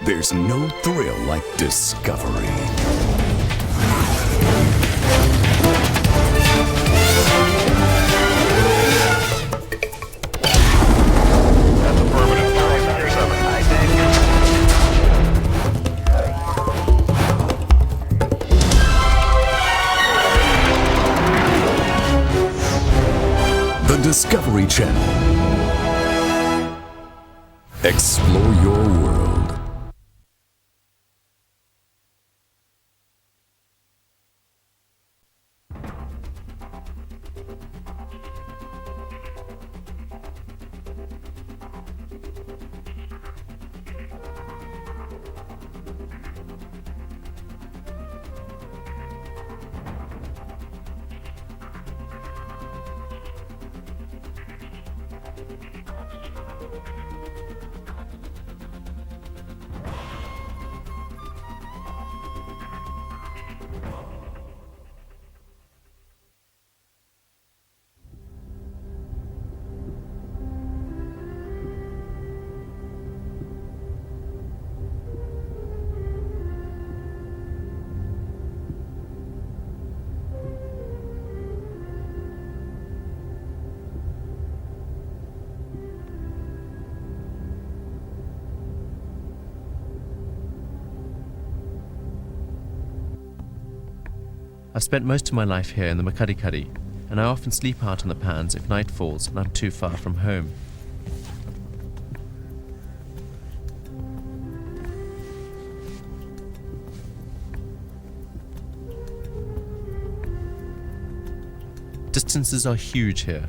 There's no thrill like discovery. The Discovery Channel. Explore your world. I've spent most of my life here in the Makadikari, and I often sleep out on the pans if night falls and I'm too far from home. Distances are huge here.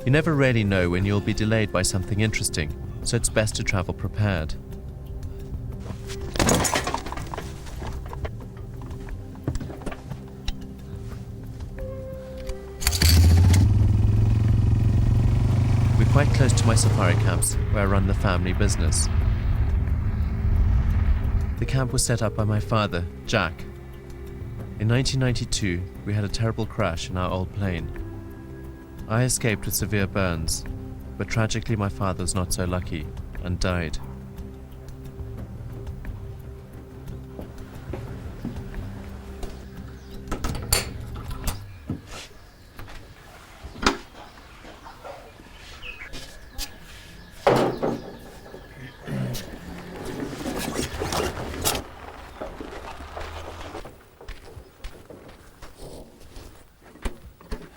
You never really know when you'll be delayed by something interesting, so it's best to travel prepared. Quite close to my safari camps, where I run the family business. The camp was set up by my father, Jack. In 1992, we had a terrible crash in our old plane. I escaped with severe burns, but tragically my father was not so lucky and died.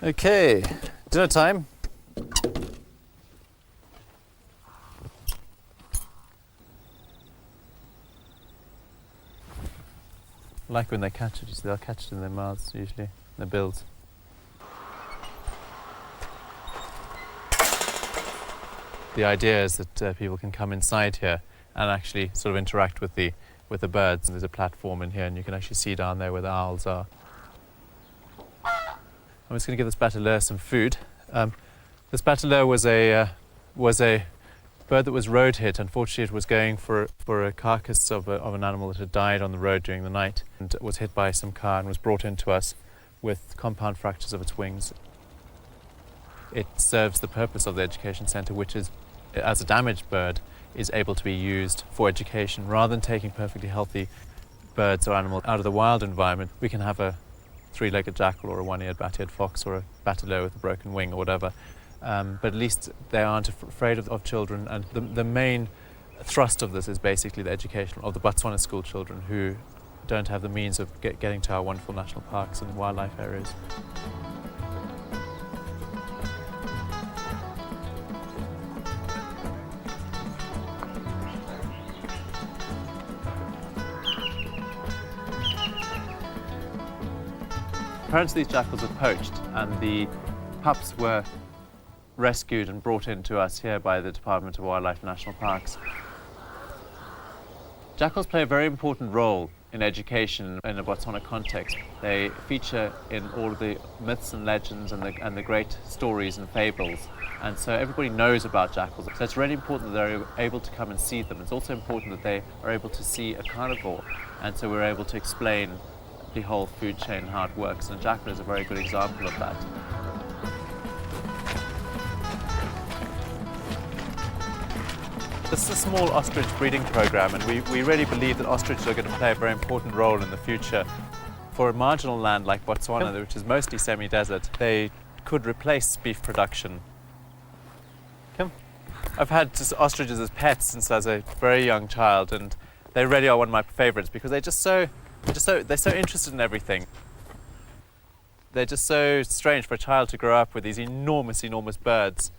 Okay, dinner time. I like when they catch it, you see, they'll catch it in their mouths usually, their bills. The idea is that people can come inside here and actually sort of interact with the birds. There's a platform in here and you can actually see down there where the owls are. I'm just going to give this bateleur some food. This bateleur was a bird that was road hit. Unfortunately, it was going for a carcass of an animal that had died on the road during the night and was hit by some car and was brought into us with compound fractures of its wings. It serves the purpose of the education centre, which is, as a damaged bird, is able to be used for education. Rather than taking perfectly healthy birds or animals out of the wild environment, we can have a three-legged jackal or a one-eared bat-eared fox or a bateleur with a broken wing or whatever. But at least they aren't afraid of children, and the main thrust of this is basically the education of the Botswana school children who don't have the means of getting to our wonderful national parks and wildlife areas. Parents of these jackals were poached, and the pups were rescued and brought in to us here by the Department of Wildlife and National Parks. Jackals play a very important role in education in a Botswana context. They feature in all of the myths and legends and the great stories and fables, and so everybody knows about jackals. So it's really important that they're able to come and see them. It's also important that they are able to see a carnivore, and so we're able to explain the whole food chain and how it works, and a jackal is a very good example of that. This is a small ostrich breeding program, and we really believe that ostriches are going to play a very important role in the future. For a marginal land like Botswana, which is mostly semi-desert, they could replace beef production. Come. I've had ostriches as pets since I was a very young child, and they really are one of my favorites because they're so interested in everything. They're just so strange for a child to grow up with these enormous birds.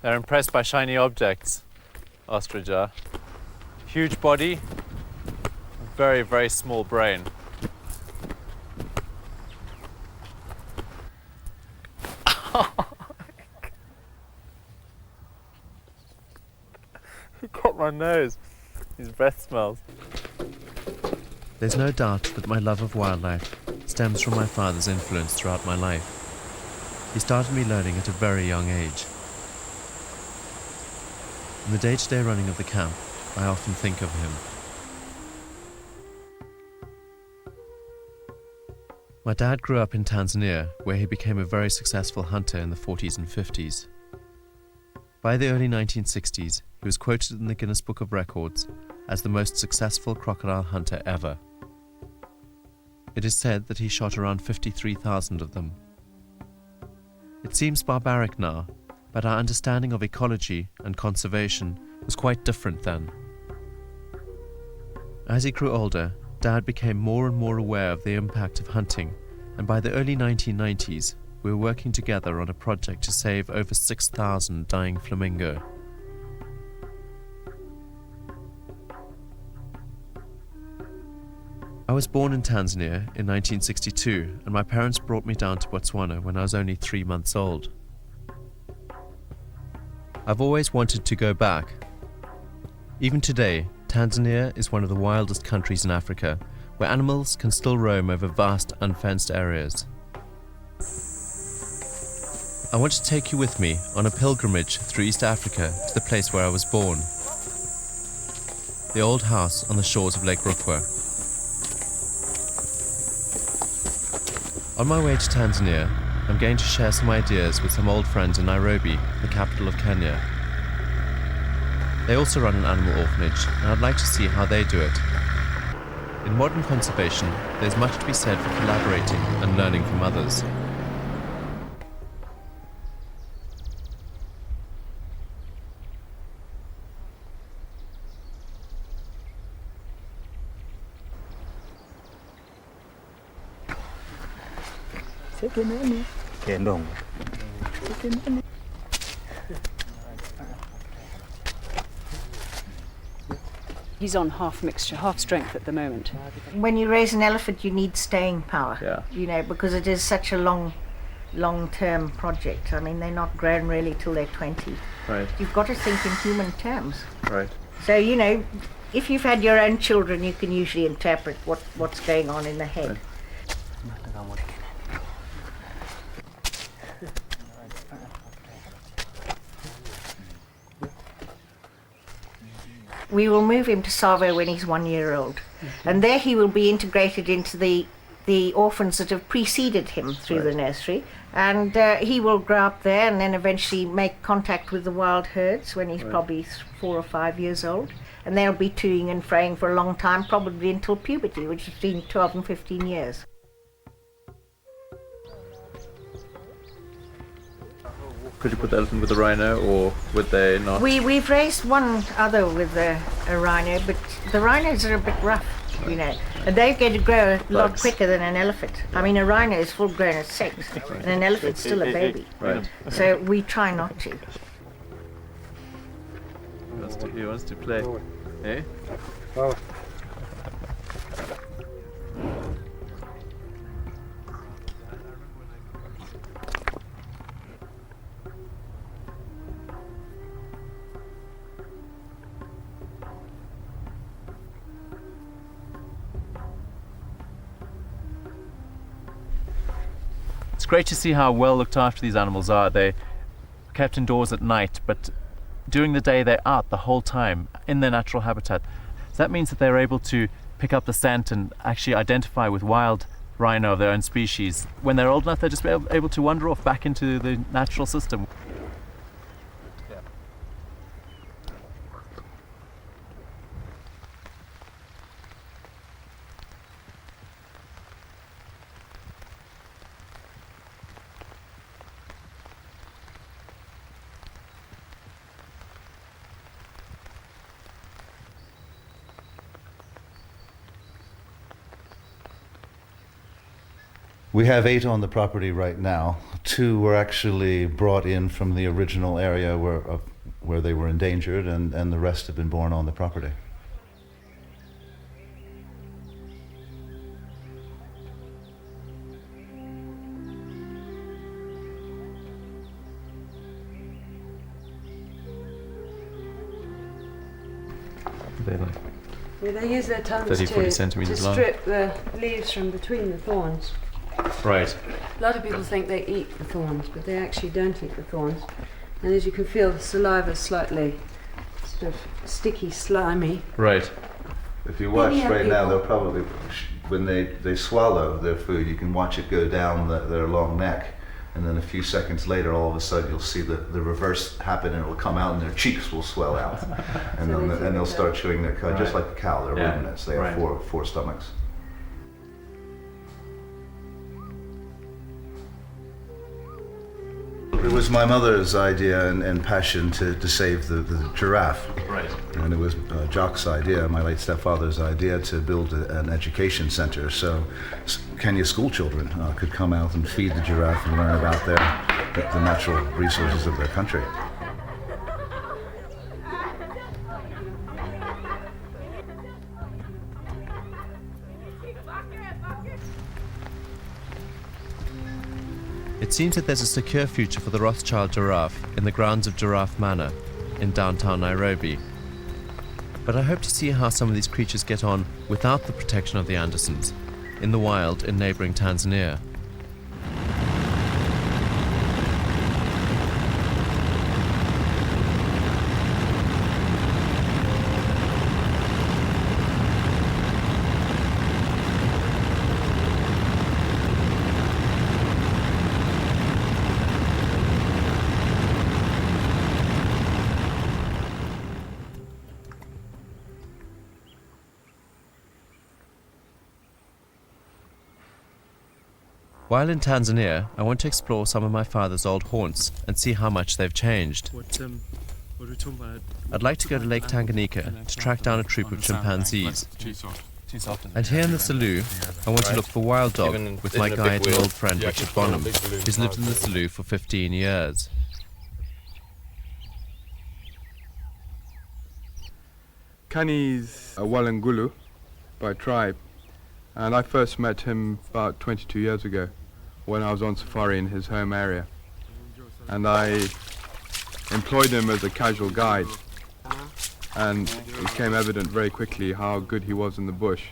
They're impressed by shiny objects, ostrich are. Huge body, very, very small brain. He got my nose. His breath smells. There's no doubt that my love of wildlife stems from my father's influence throughout my life. He started me learning at a very young age. In the day-to-day running of the camp, I often think of him. My dad grew up in Tanzania, where he became a very successful hunter in the 40s and 50s. By the early 1960s, he was quoted in the Guinness Book of Records as the most successful crocodile hunter ever. It is said that he shot around 53,000 of them. It seems barbaric now, but our understanding of ecology and conservation was quite different then. As he grew older, Dad became more and more aware of the impact of hunting, and by the early 1990s, we were working together on a project to save over 6,000 dying flamingo. I was born in Tanzania in 1962, and my parents brought me down to Botswana when I was only 3 months old. I've always wanted to go back. Even today, Tanzania is one of the wildest countries in Africa, where animals can still roam over vast, unfenced areas. I want to take you with me on a pilgrimage through East Africa to the place where I was born. The old house on the shores of Lake Rukwa. On my way to Tanzania, I'm going to share some ideas with some old friends in Nairobi, the capital of Kenya. They also run an animal orphanage, and I'd like to see how they do it. In modern conservation, there's much to be said for collaborating and learning from others. He's on half mixture, half strength at the moment. When you raise an elephant, you need staying power. Yeah. You know, because it is such a long-term project. I mean, they're not grown really till they're 20. Right. You've got to think in human terms. Right. So, you know, if you've had your own children, you can usually interpret what's going on in the head. Right. We will move him to Savo when he's 1 year old. And there he will be integrated into the orphans that have preceded him through the nursery. And he will grow up there and then eventually make contact with the wild herds when he's probably 4 or 5 years old. And they'll be toing and froing for a long time, probably until puberty, which is between 12 and 15 years. Could you put the elephant with a rhino, or would they not? We've raised one other with a rhino, but the rhinos are a bit rough, you know, and they're going to grow a lot quicker than an elephant. I mean, a rhino is full grown at 6, and an elephant's still a baby. Right. So we try not to. He wants to play. Eh? It's great to see how well looked after these animals are. They're kept indoors at night, but during the day they're out the whole time in their natural habitat. So that means that they're able to pick up the scent and actually identify with wild rhino of their own species. When they're old enough, they're just able to wander off back into the natural system. We have 8 on the property right now. 2 were actually brought in from the original area where they were endangered, and the rest have been born on the property. They like Yeah, they use their tongues 30, 40 to centimetres long. strip the leaves from between the thorns. Right. A lot of people think they eat the thorns, but they actually don't eat the thorns. And as you can feel, the saliva is slightly sort of sticky, slimy. Right. If you watch Many right now, people- they'll probably, when they swallow their food, you can watch it go down their long neck, and then a few seconds later, all of a sudden, you'll see the reverse happen, and it will come out, and their cheeks will swell out, and So then they'll start chewing their cud, just Right. like the cow. They're Yeah. ruminants. They Right. have four stomachs. It was my mother's idea and passion to save the giraffe. Right. And it was Jock's idea, my late stepfather's idea, to build an education center so Kenya school children could come out and feed the giraffe and learn about the natural resources of their country. It seems that there's a secure future for the Rothschild giraffe in the grounds of Giraffe Manor in downtown Nairobi. But I hope to see how some of these creatures get on without the protection of the Andersons, in the wild in neighboring Tanzania. While in Tanzania, I want to explore some of my father's old haunts and see how much they've changed. What are we talking about? I'd like to go to Lake Tanganyika to track down a troop of chimpanzees. Too soft. And here in the Selous, I want to look for wild dog with my guide and old friend Richard Bonham, who's lived in the Selous for 15 years. Kani's a Walangulu by tribe, and I first met him about 22 years ago when I was on safari in his home area. And I employed him as a casual guide, and it became evident very quickly how good he was in the bush.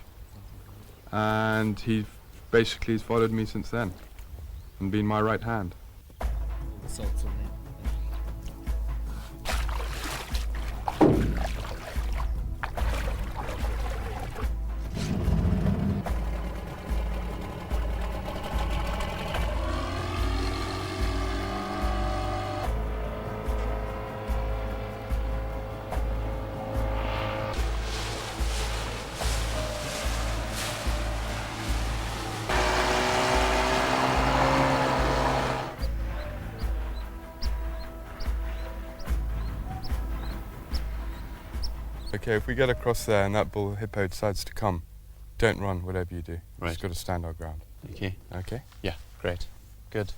And he basically has followed me since then and been my right hand. Okay, if we get across there and that bull hippo decides to come, don't run, whatever you do. Right. Just got to stand our ground. Okay. Okay? Yeah, great. Good.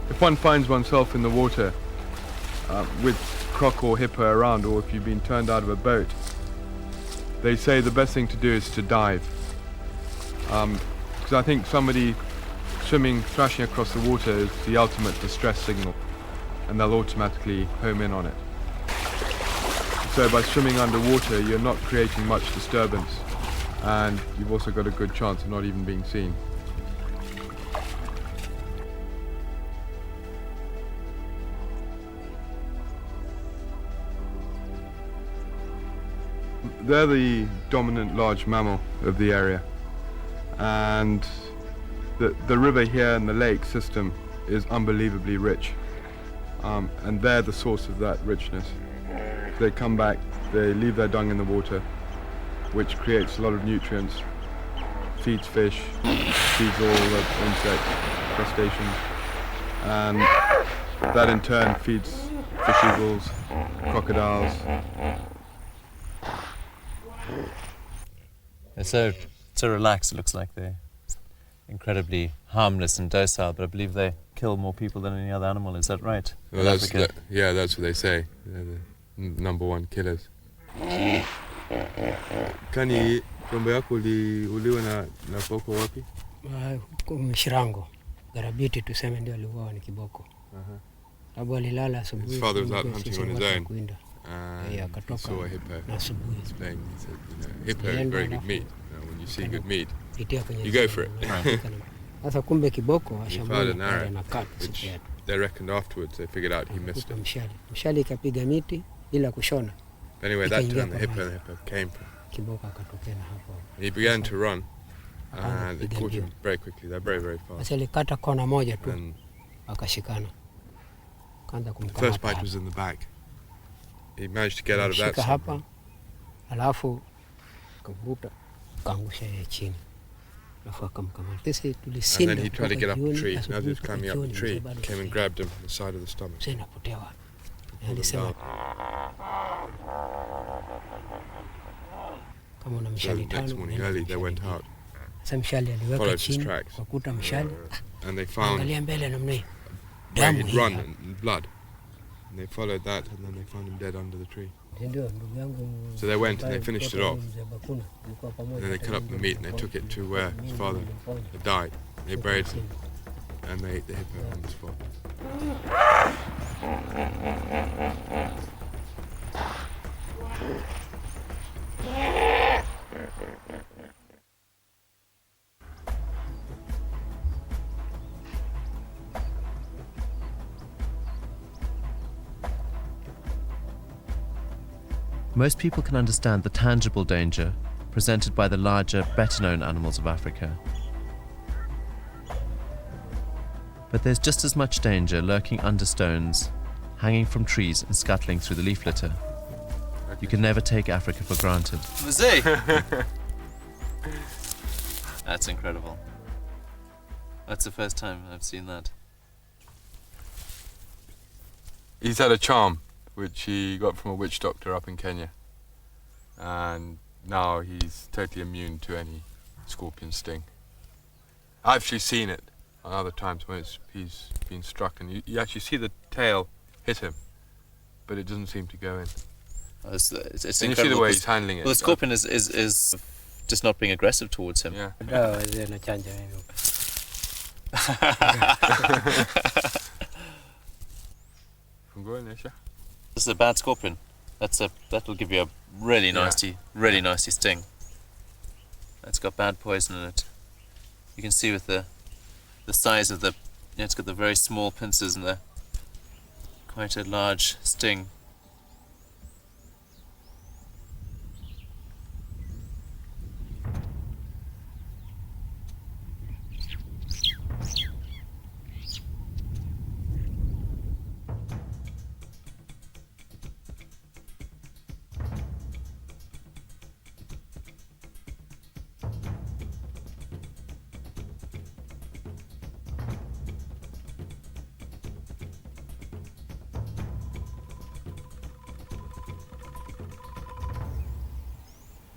If one finds oneself in the water with croc or hippo around, or if you've been turned out of a boat, they say the best thing to do is to dive. Because I think somebody swimming, thrashing across the water is the ultimate distress signal, and they'll automatically home in on it. So by swimming underwater, you're not creating much disturbance, and you've also got a good chance of not even being seen. They're the dominant large mammal of the area, and the river here and the lake system is unbelievably rich, and they're the source of that richness. They come back they leave their dung in the water, which creates a lot of nutrients, feeds fish, feeds all the insects, crustaceans, and that in turn feeds fish eagles, crocodiles. They're so relaxed, it looks like they're incredibly harmless and docile, but I believe they kill more people than any other animal. Is that right? Well, that's what they say. They're the number one killers. Kani kombe yako uliwa na koko wapi? Huko Mshirango. Garabiti tuseme ndio aliuawa ni kiboko. Sababu alilala asubuhi. His father was out hunting on his own. He saw a hippo. Na asubuhi. He said, hippo is very good meat. When you see good meat, you go for it. Sasa kumbe kiboko He fired an arrow, na cut. which they reckoned afterwards. They figured out he missed it. Mshale ikapiga miti bila kushona. Anyway, that time the hippo came for him. Kiboko akatokea hapo. He began to run, and they caught him very quickly. They're very, very fast. Sasa alikata kona moja tu And akashikana. Kaanza the first bite kumkamata. was in the back. He managed to get out of that. Shika hapa. Alafu kavuta kaangusha yeye chini. Alafu akamkamata. Sisi And tulisinda. then he tried to get up the jioni, tree. As he was asubuhi climbing up the jioni, tree, bado came and tusikia. grabbed him on the side of the stomach. Sasa inapotea wapi? Pulled him Alisema down. kama una So mshale the next tano. morning unaenda early, they mshale went mbili. out Sasa mshale aliweka followed his chini, tracks. wakuta mshale, and they found angalia mbele namna hii. where Damu he'd hii run hapa. in blood. And they followed that, and then they found him dead under the tree. Ndio ndugu yangu. So they went and they ambaye finished it mtoto off. mzee Bakuna, tulikuwa pamoja And then they cut up the meat and they took it to where his father had died. They buried him, and they ate the hippo on the spot. Most people can understand the tangible danger presented by the larger, better-known animals of Africa. But there's just as much danger lurking under stones, hanging from trees and scuttling through the leaf litter. You can never take Africa for granted. Mzee! That's incredible. That's the first time I've seen that. He's had a charm, which he got from a witch doctor up in Kenya. And now he's totally immune to any scorpion sting. I've actually seen it on other times when he's been struck, and you actually see the tail hit him, but it doesn't seem to go in. It's And you see incredible. the way he's handling it. Well, the scorpion is just not being aggressive towards him. Yeah. dawa zile nachanja hivyo. This is a bad scorpion. That'll give you a really nasty sting. It's got bad poison in it. You can see with the size of it's got the very small pincers and the quite a large sting.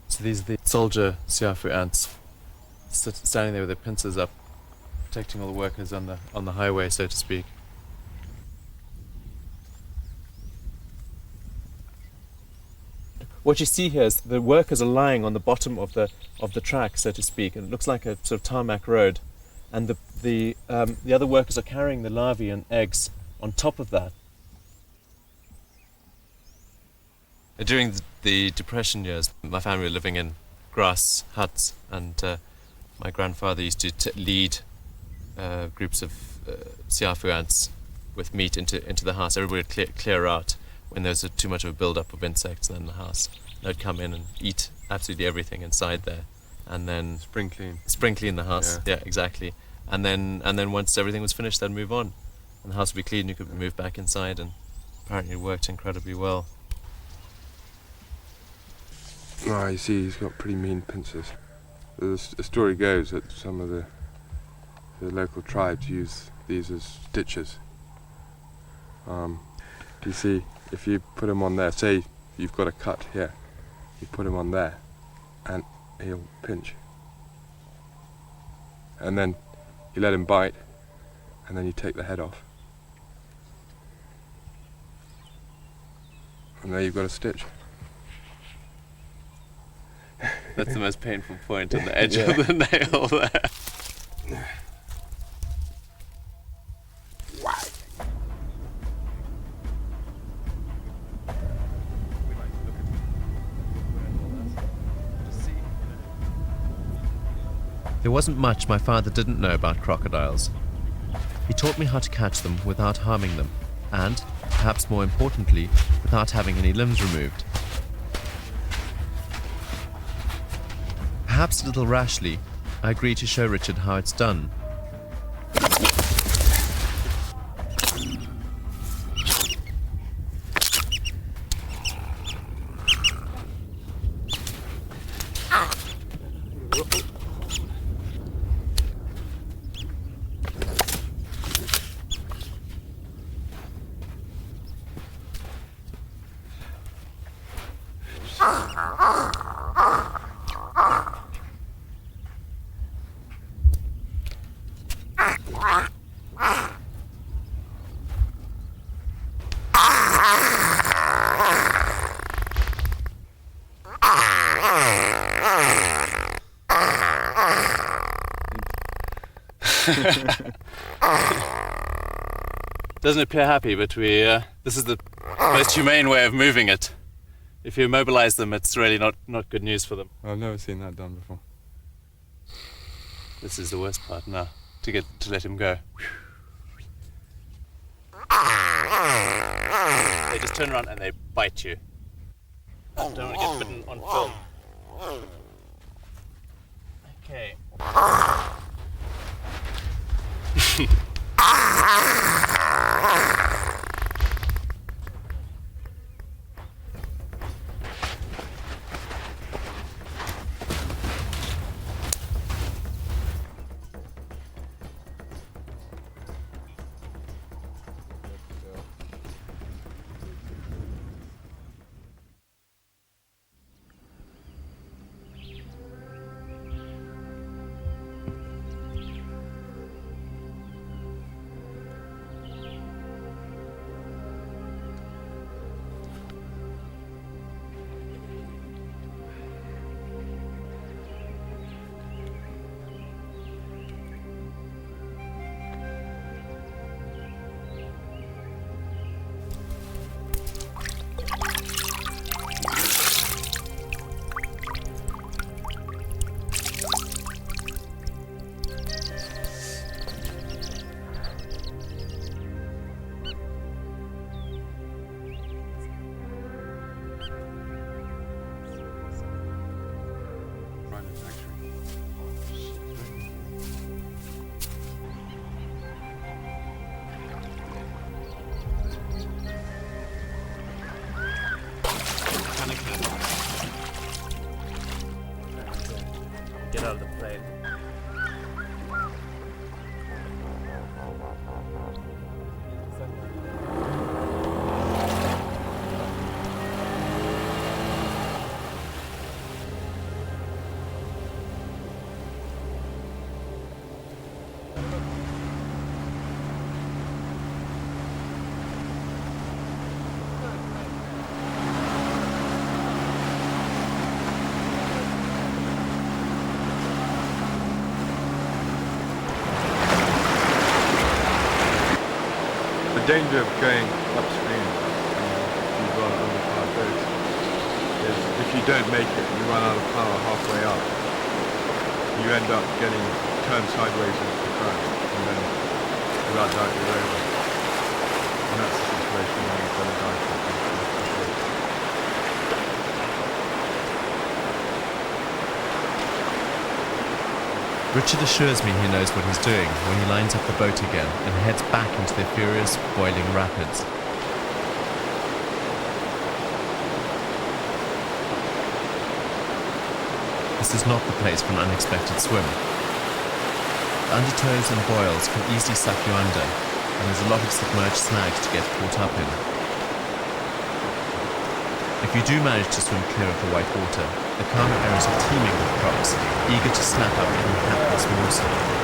So these are the soldier siafu ants standing there with their pincers up, protecting all the workers on the highway, so to speak. What you see here is the workers are lying on the bottom of the track, so to speak, and it looks like a sort of tarmac road, and the other workers are carrying the larvae and eggs on top of that. During the Depression years, my family were living in grass huts, and my grandfather used to lead groups of siafu ants with meat into the house. Everybody would clear out when there was too much of a build-up of insects in the house. They'd come in and eat absolutely everything inside there, and then Spring clean. spring clean the house. Yeah, exactly. And then once everything was finished, they'd move on, and the house would be clean. You could move back inside, and apparently it worked incredibly well. Oh, you see, he's got pretty mean pincers. The story goes that some of the local tribes use these as stitches. You see, if you put him on there, say you've got a cut here, you put him on there, and he'll pinch. And then you let him bite, and then you take the head off. And there you've got a stitch. That's the most painful point on the edge of the nail there. There wasn't much my father didn't know about crocodiles. He taught me how to catch them without harming them, and, perhaps more importantly, without having any limbs removed. Perhaps a little rashly, I agreed to show Richard how it's done. Doesn't appear happy, but this is the most humane way of moving it. If you immobilize them, it's really not good news for them. I've never seen that done before. This is the worst part now, to let him go. They just turn around and they bite you. Don't want to get bitten on film. Okay. Get out of the plane. The danger of going upstream these rather underpowered boats is if you don't make it and you run out of power halfway up, you end up getting turned sideways into the current and then without doubt you're over. And that's the situation where you've got to dive for it. Richard assures me he knows what he's doing when he lines up the boat again and heads back into the furious, boiling rapids. this is not the place for an unexpected swim. The undertows and boils can easily suck you under, and there's a lot of submerged snags to get caught up in. If you do manage to swim clear of the white water, the calmer areas are teeming with crocs, eager to snap up any hapless morsel.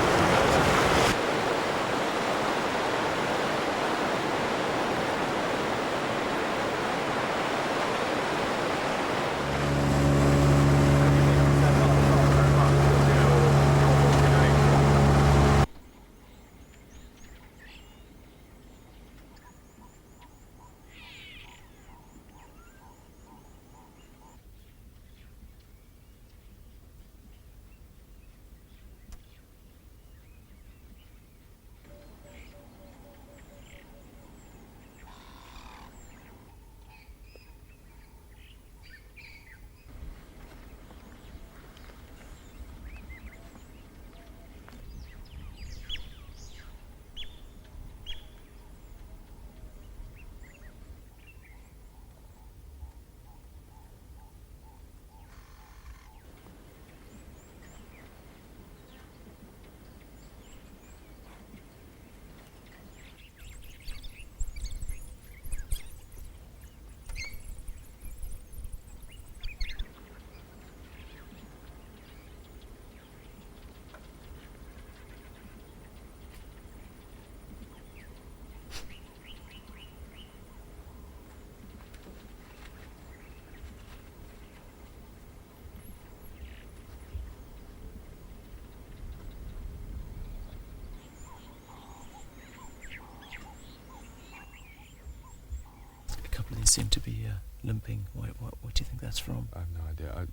They seem to be limping. What do you think that's from? I have no idea.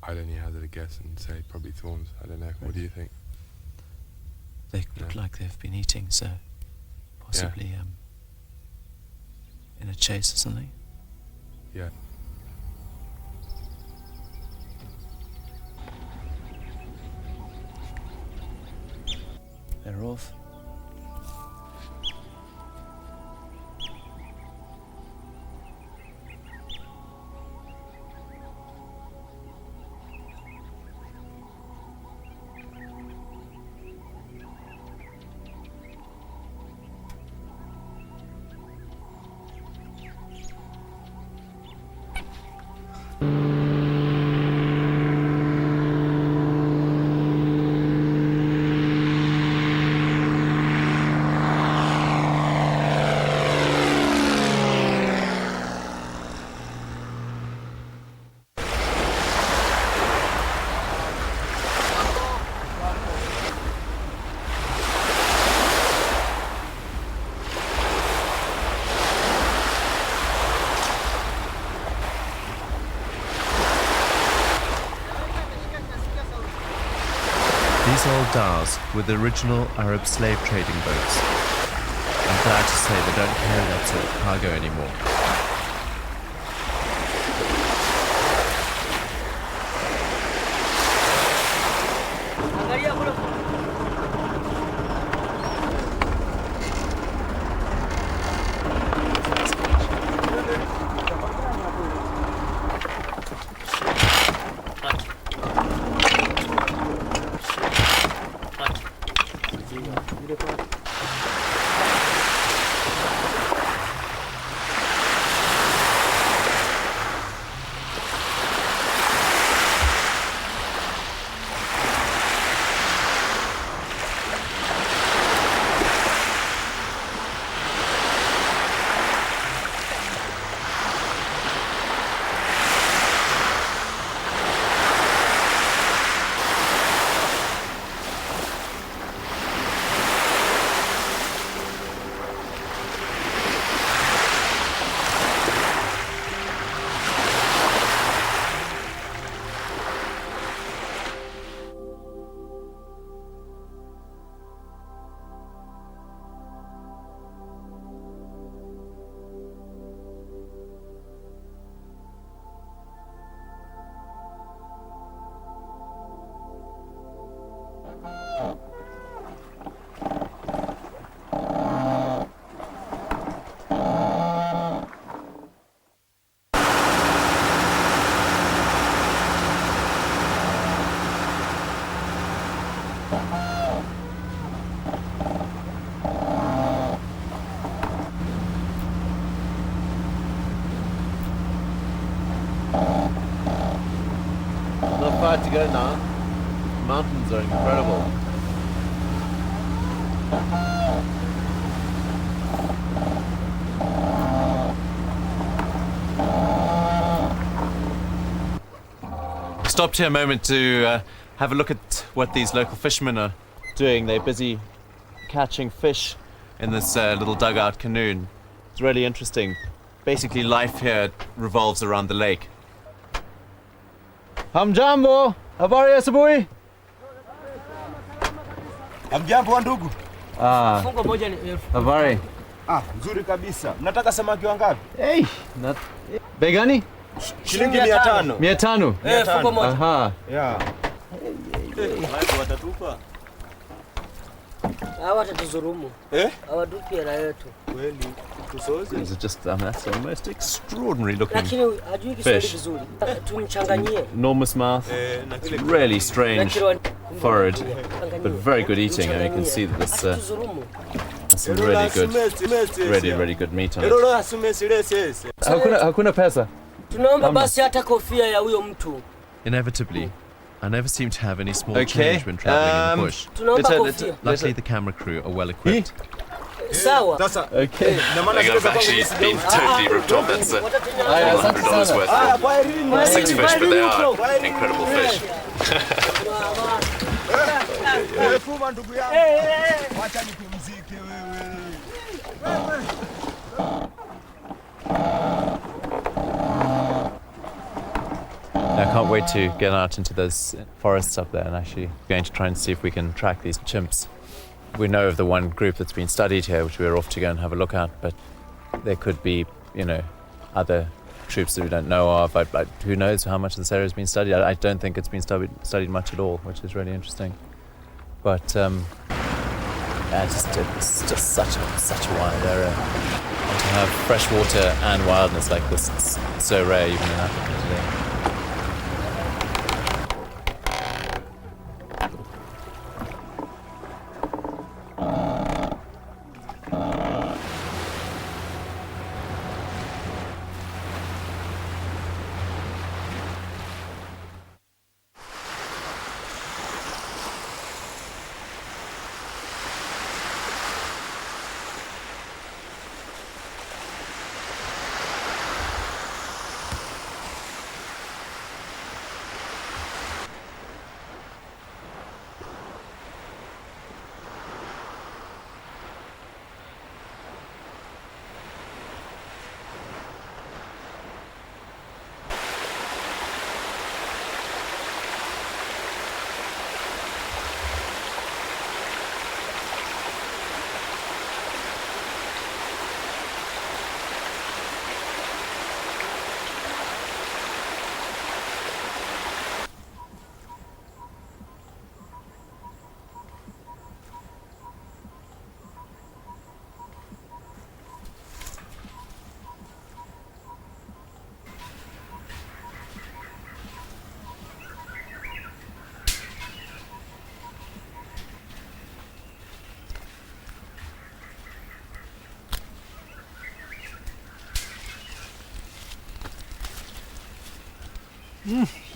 I'd only hazard a guess and say probably thorns. I don't know. Right. What do you think? They look like they've been eating, so possibly in a chase or something. Yeah. They're off. These old dhows were the original Arab slave trading boats. I'm glad to say they don't carry that sort of cargo anymore. Not far to go now. Mountains are incredible. Stopped here a moment to have a look at what these local fishermen are doing. They're busy catching fish in this little dugout canoe. It's really interesting. Basically, life here revolves around the lake. Hamjambo, habari asubuhi? Hamjambo wa ndugu. Fungo moja ni 1000. Habari. Nzuri kabisa. Mnataka samaki wangapi? Hey, bei gani? Shilingi 500. 500. Fungo moja. Aha. Yeah. Watu watatupa. Hawa watatuzurumu. Hawatupi hela yetu. Kweli. Tusoze. These are just, that's the most extraordinary looking Lakini hajui Kiswahili vizuri. Tumchanganyie. enormous mouth. It's really strange forehead, but very good eating. I mean, you can see that this has some really good meat on it. Hakuna pesa. Tunaomba basi hata kofia ya huyo mtu. Inevitably, I never seem to have any small change when traveling in the bush. Tunaomba kofia. Luckily, the camera crew are well equipped. Sawa. Okay. I've actually been totally ripped off. That's $400 worth. 6 fish, but they are incredible fish. I can't wait to get out into those forests up there and actually going to try and see if we can track these chimps. We know of the one group that's been studied here, which we're off to go and have a look at, but there could be, other troops that we don't know of. But who knows how much this area has been studied? I don't think it's been studied much at all, which is really interesting. But it's just such a wild area. And to have fresh water and wildness like this, it's so rare even in Africa today.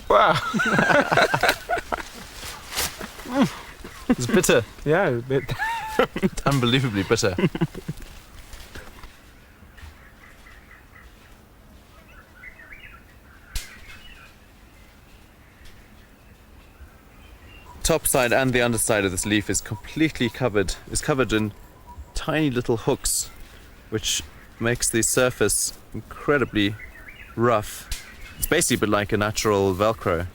Wow. It's bitter. Yeah, a bit. Unbelievably bitter. Top side and the underside of this leaf is completely covered in tiny little hooks, which makes the surface incredibly rough. It's basically a bit like a natural Velcro.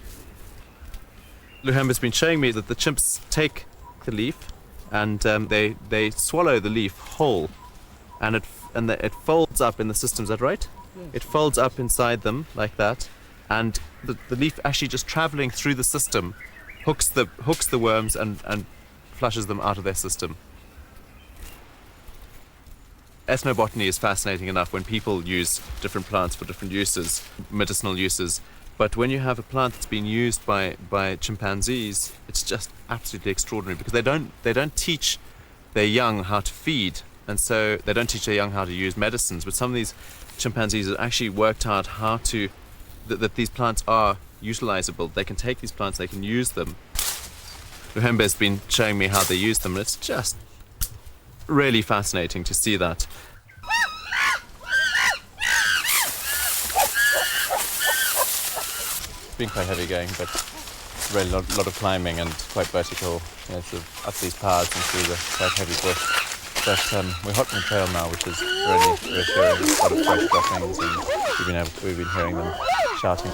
Luhamba's been showing me that the chimps take the leaf and they swallow the leaf whole, and it folds up in the system. Is that right? Yes. It folds up inside them like that, and the leaf actually just traveling through the system hooks the worms and flushes them out of their system. Ethnobotany is fascinating enough when people use different plants for different uses, medicinal uses. But when you have a plant that's been used by chimpanzees, it's just absolutely extraordinary, because they don't teach their young how to feed, and so they don't teach their young how to use medicines. But some of these chimpanzees have actually worked out how to that these plants are utilizable. They can take these plants, they can use them. Luhembe's been showing me how they use them, and it's just really fascinating to see that. It's been quite heavy going, but really a lot of climbing and quite vertical, sort of up these paths and through the quite heavy bush. But we're hot on the trail now, which is really reassuring. A lot of fresh droppings, and we've been hearing them shouting.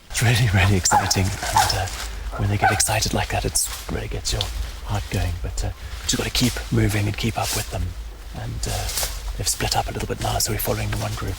It's really, really exciting, and when they get excited like that, it really gets your heart going. But you've got to keep moving and keep up with them. And they've split up a little bit now, so we're following the one group.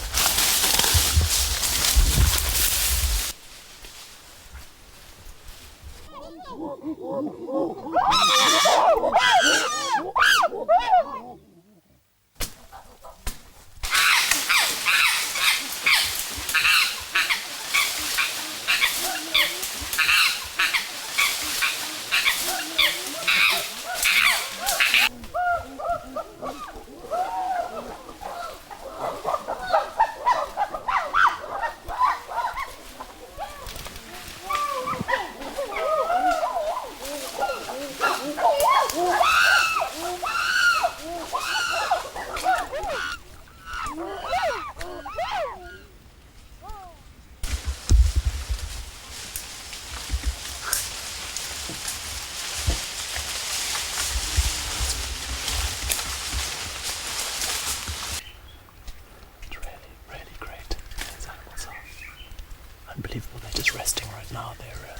Unbelievable. They're just resting right now. They're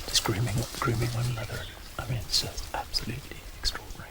just grooming one another. I mean, it's just absolutely extraordinary.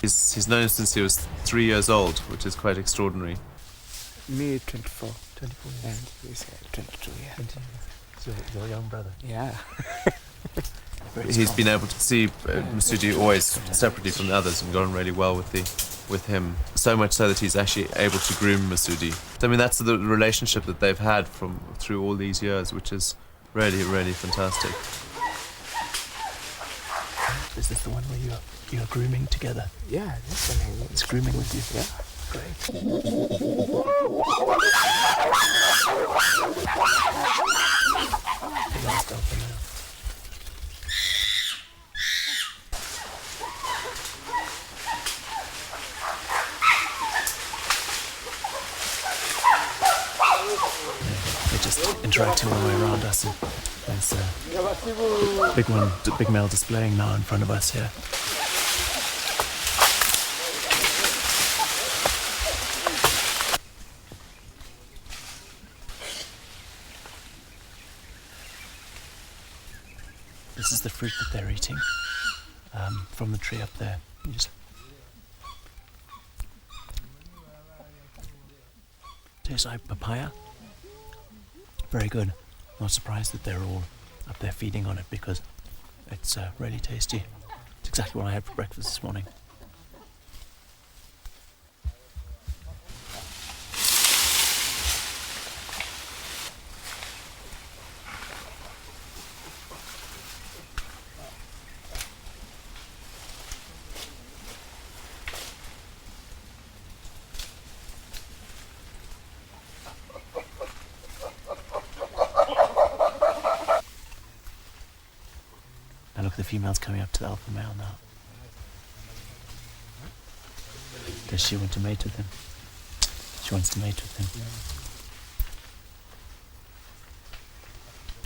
He's known since he was 3 years old, which is quite extraordinary. Me, 24. 24 And he's 22, yeah. 20. So your young brother. Yeah. He's been able to see Masudi always separately from the others and gone really well with him. So much so that he's actually able to groom Masudi. I mean, that's the relationship that they've had through all these years, which is really, really fantastic. Is this the one where you're grooming together? Yeah, this one. It's grooming with you? Yeah. Great. Last open now. They're just interacting all the way around us. And there's a big male displaying now in front of us here. This is the fruit that they're eating from the tree up there. You just tastes like papaya. very good. Not surprised that they're all up there feeding on it because it's really tasty. It's exactly what I had for breakfast this morning. And look, the female's coming up to the alpha male now. Does she want to mate with him? She wants to mate with him.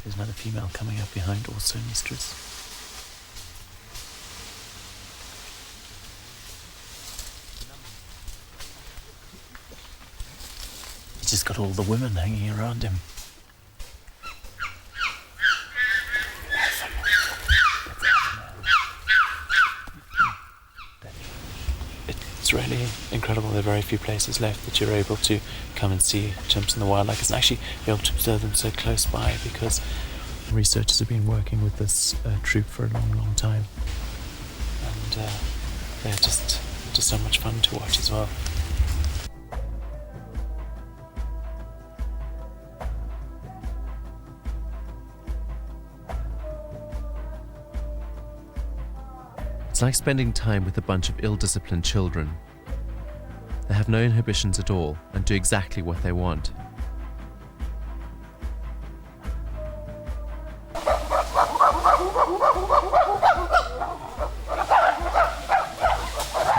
There's another female coming up behind, also mistress. He's just got all the women hanging around him. It's really incredible. There are very few places left that you're able to come and see chimps in the wild like this, and actually be able to observe them so close by, because researchers have been working with this troop for a long time, and they're just so much fun to watch as well. It's like spending time with a bunch of ill-disciplined children. They have no inhibitions at all and do exactly what they want. I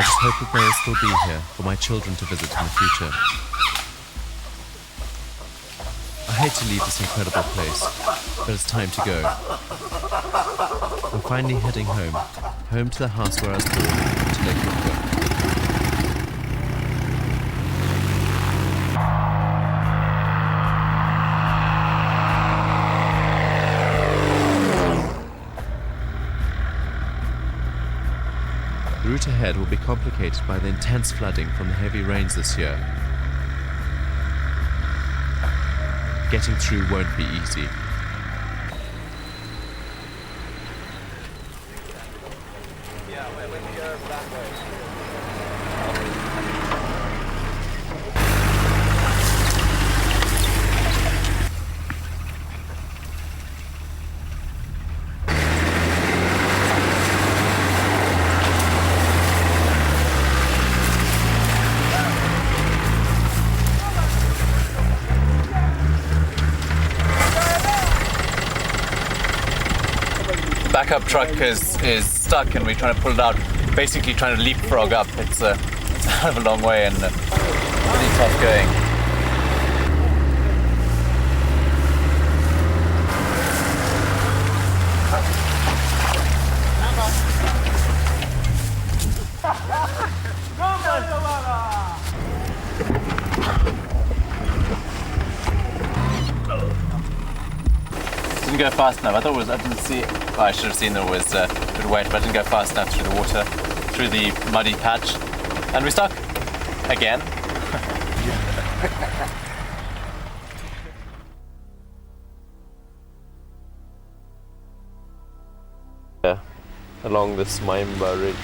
just hope that they will still be here for my children to visit in the future. I hate to leave this incredible place, but it's time to go. I'm finally heading home to the house where I was born, to Lake Lukwa. The route ahead will be complicated by the intense flooding from the heavy rains this year. Getting through won't be easy. Backup truck is stuck and we're trying to pull it out, basically trying to leapfrog up. It's a hell of a long way and pretty tough going. Didn't go fast enough. I thought it was, I didn't see it. Well, I should have seen that it was a bit wet, but I didn't go fast enough through the water, through the muddy patch. And we're stuck. Again. Yeah, along this Maimba Ridge.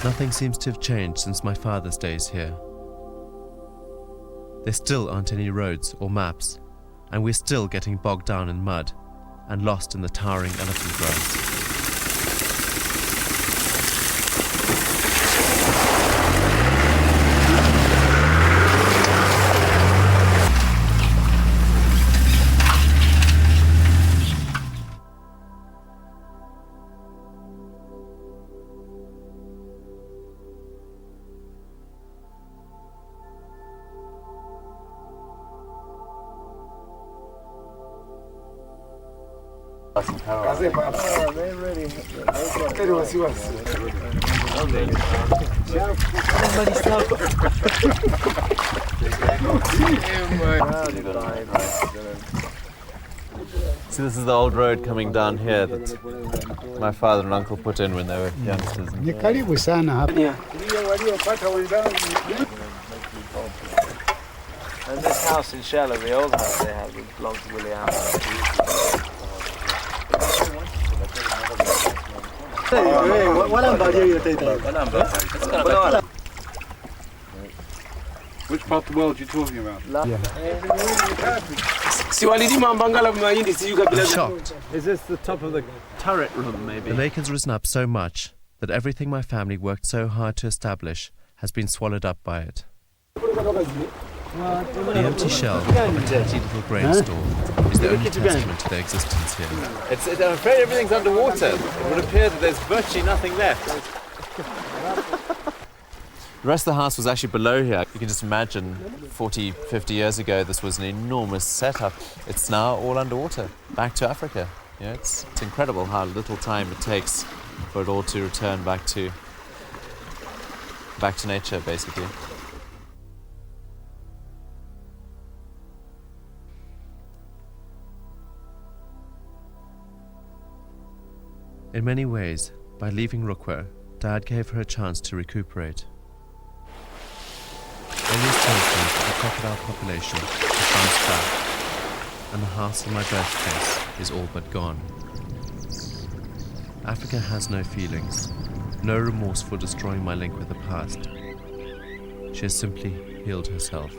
Nothing seems to have changed since my father's days here. There still aren't any roads or maps, and we're still getting bogged down in mud and lost in the towering elephant grass. So this is the old road coming down here that my father and uncle put in when they were youngsters. Ni karibu sana hapa. And this house in Shella, the old house they had, belonged to Willie Allen. Which part of the world are you talking about? I'm shocked. Is this the top of the turret room, maybe? The lake has risen up so much that everything my family worked so hard to establish has been swallowed up by it. The empty shell of a tatty little grain store is the only testament to their existence here. I'm afraid everything's underwater. It would appear that there's virtually nothing left. The rest of the house was actually below here. You can just imagine 40, 50 years ago, this was an enormous setup. It's now all underwater, back to Africa. You know, it's incredible how little time it takes for it all to return back to nature, basically. In many ways, by leaving Rukwa, Dad gave her a chance to recuperate. Always tells me that the crocodile population has bounced back, and the house in my birthplace is all but gone. Africa has no feelings, no remorse for destroying my link with the past. She has simply healed herself.